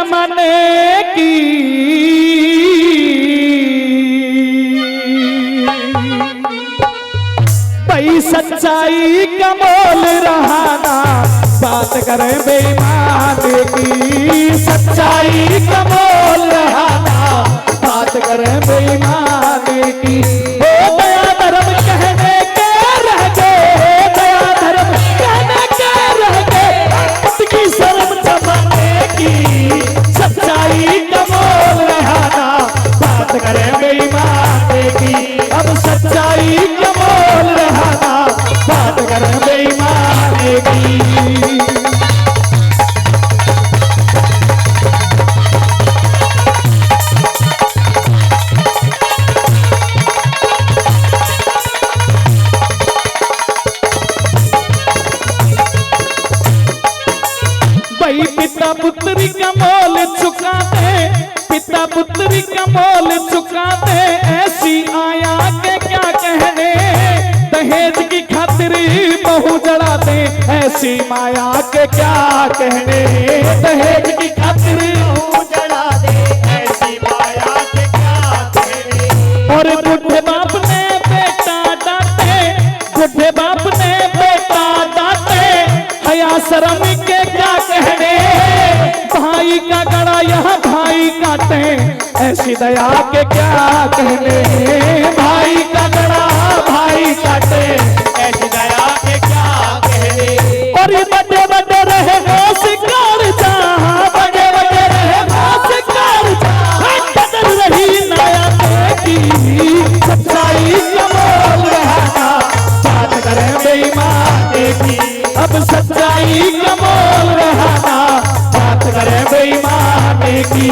जमाने की भाई सच्चाई का मोल रहा ना, बात करें बेईमान की। सच्चाई का मोल रहा ना, बात करें बेईमान की। ओ दया धर्म कहने के रह गए, दया धर्म कहने के रह गए, की शर्म जमाने की। सच्चाई का मोल रहा ना, बात करें बेईमान की। अब सच्चाई का मोल रहा ना, बात करें बेईमान की। पिता पुत्री का मोल चुकाते, पिता पुत्री का मोल चुकाते, ऐसी आया के क्या कहने। दहेज की खातिर बहू जड़ाते, ऐसी माया के क्या कहने। दहेज की खातिर बहू जड़ाते, ऐसी माया के क्या कहने। और बुढ़े बाप ने बेटा डांटे, बुढ़े बाप ने बेटा डांटे, हया शर्म के क्या कहने। भाई का गड़ा यहाँ भाई काटे, ऐसी दया के क्या कहने। भाई का गड़ा भाई काटे, ऐसी दया के क्या कहने। और ये बड़े बड़े रहे वो शिकार जहाँ, बड़े बड़े रहे वो शिकार जहाँ, बदल रही नया की। सच्चाई का मोल रहना, बात करें बेईमानी की। अब सच्चाई का मोल रहना, बात करें बेईमानी की।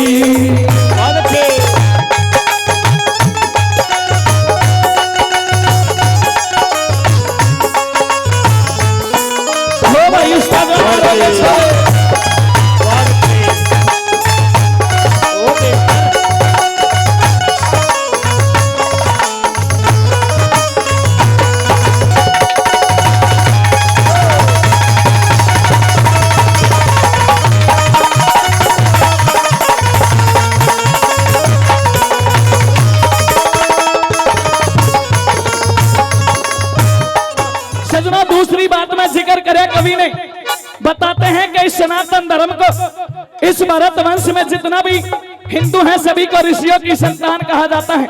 हो भाई उसका दूसरी बात में जिक्र करे कवि ने, बताते हैं कि इस सनातन धर्म को, इस भारत वंश में जितना भी हिंदू हैं सभी को ऋषियों की संतान कहा जाता है।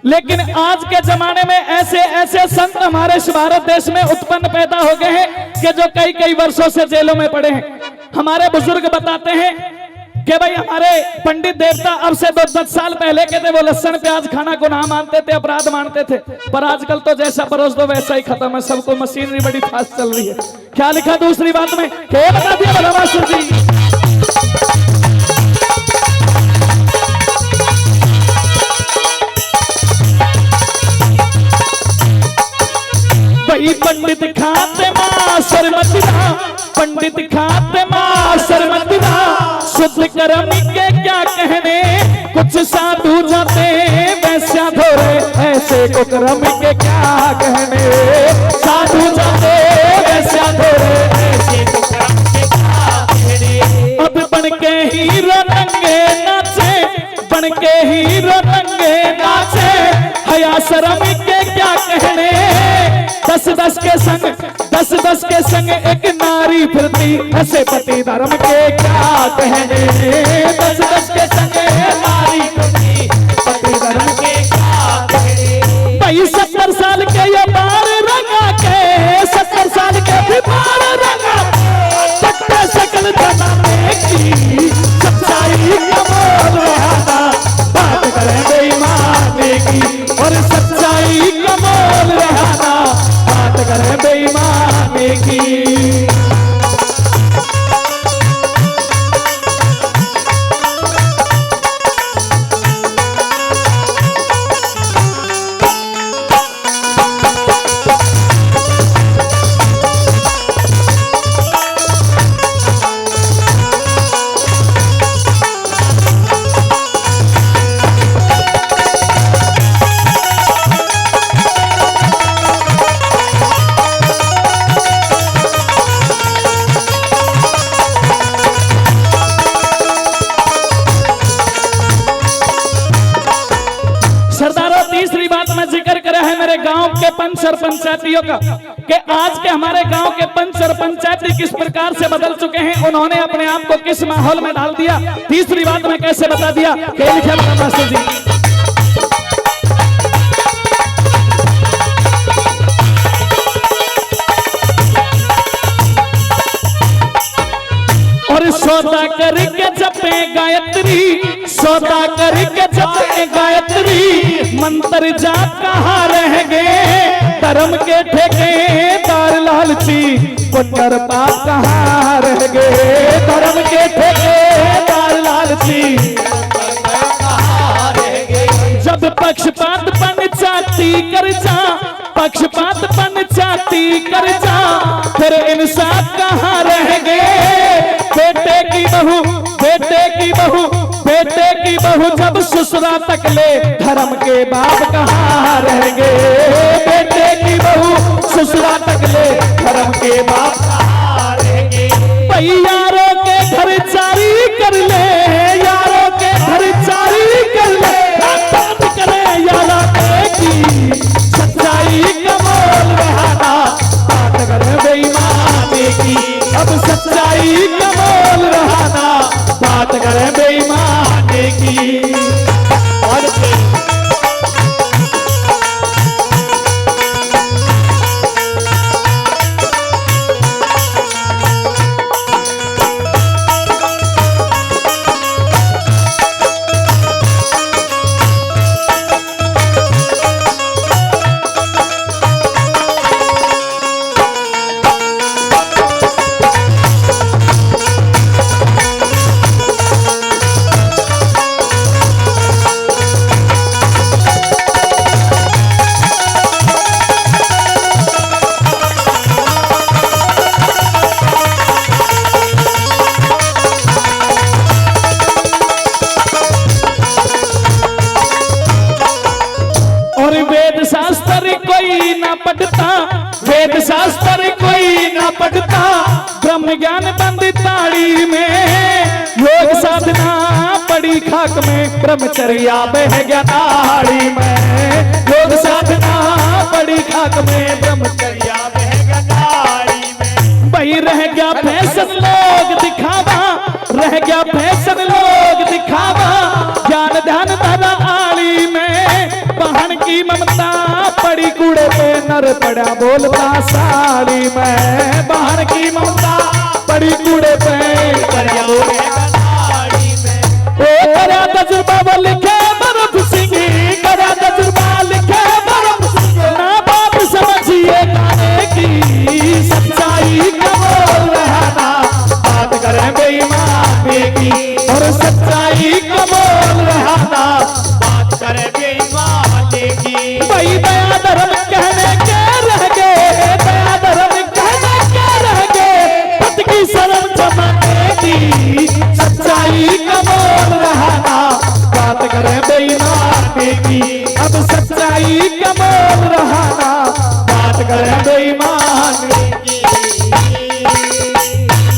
लेकिन आज के जमाने में ऐसे ऐसे संत हमारे इस भारत देश में उत्पन्न पैदा हो गए हैं कि जो कई कई वर्षों से जेलों में पड़े हैं। हमारे बुजुर्ग बताते हैं कि भाई हमारे पंडित देवता अब से 10 साल पहले के थे वो लहसुन प्याज खाना गुनाह मानते थे, अपराध मानते थे, पर आजकल तो जैसा परोस दो वैसा ही खत्म है। सबको मशीनरी बड़ी फास्ट चल रही है। क्या लिखा दूसरी बात में, क्या बता दिया भला मास्टर जी। वही पंडित खाते मां शर्मतिना, पंडित खाते मां शर्मतिना, शुद्ध कर्म के क्या कहने। कुछ साधु जाते वैश्या धोरे, ऐसे को कर्म के क्या कहने। साधु जाते वैश्या धोरे, ऐसे को कर्म के क्या कहने। अब बन के हीरो नंगे नाचे, बन के हीरो नंगे नाचे, हया शर्म के क्या कहने। 10-10 के संग, 10-10 के संग एक नारी फिरती, ऐसे पति धर्म के क्या कहने। 10-10 के संग नारी फिरती, पति धर्म के क्या कहने। भाई 70 साल के ये बार रंगा के, 70 साल के भी बार रंगा, पट्टे सकल जमाने की। सच्चाई का मोल रहना, बात करें बेईमानी की। और सच्चाई का मोल रहना, बात करें बेईमानी की। के पंच और पंचायतियों का कि आज के हमारे गांव के पंच और पंचायती किस प्रकार से बदल चुके हैं, उन्होंने अपने आप को किस माहौल में डाल दिया। तीसरी बात मैं कैसे बता दिया कि लिखे मास्टर जी, और सौदा करके जपे गायत्री, सौदा करके जपे गायत्री, मंत्र जाप कहाँ रह गए, धर्म के ठेकेदार लालची, पुत्र पाप कहाँ रह गए, धर्म के ठेकेदार लालची, जब पक्षपात पंचायती कर जा, पक्षपात पंचायती कर जा, फिर इंसाफ कहाँ रह गए, बेटे की बहू, बेटे की बहू, बेटे की बहू जब ससुरा तक ले, धर्म के बाप कहाँ रह गए, बेटे की बहू ससुरा तक ले, धर्म के बाप कहाँ रह गए। भाई यारों के घर जारी कर ले, यारों के घर जारी कर ले, बात करे यारा की सच्चाई का मोल बहाना, बात करे बेईमानी की, अब सच्चाई का मोल बहाना, बात करे बेईमानी की। और वेद शास्त्र कोई ना पढ़ता, वेद शास्त्र कोई ना पढ़ता, ब्रह्म ज्ञान बंद ताड़ी में, योग साधना पड़ी खाक में, ब्रह्मचर्या बह गया ताड़ी में, योग साधना पड़ी खाक में, ब्रह्मचर्या बह गया ताड़ी में। भाई रह गया फैशन लोग दिखावा, रह गया फैशन लोग दिखावा, ज्ञान ध्यान धरा आली में, बहन की ममता पड़ी कूड़े पे, नर पड़ा बोलता साड़ी में, बहन की ममता पड़ी कूड़े पे, पड़ा बोलता साड़ी में। ओ करा तजुर्बा वो लिखे बर्फ सिंह, करा तजुर्बा लिखे बर्फ सिंह, ना बात समझिए गाने की, सच्चाई का बोल रहना, बात करें बेईमानी की, और सच्चाई का बोल रहना, बात करें बेईमानी की। भाई दया धर्म कहने के रह गए, दया धर्म कहने के रह गए, पत की शर्म जमाने की, सच्चाई का बोल रहना, बात करें बेईमानी की, अब सच्चाई का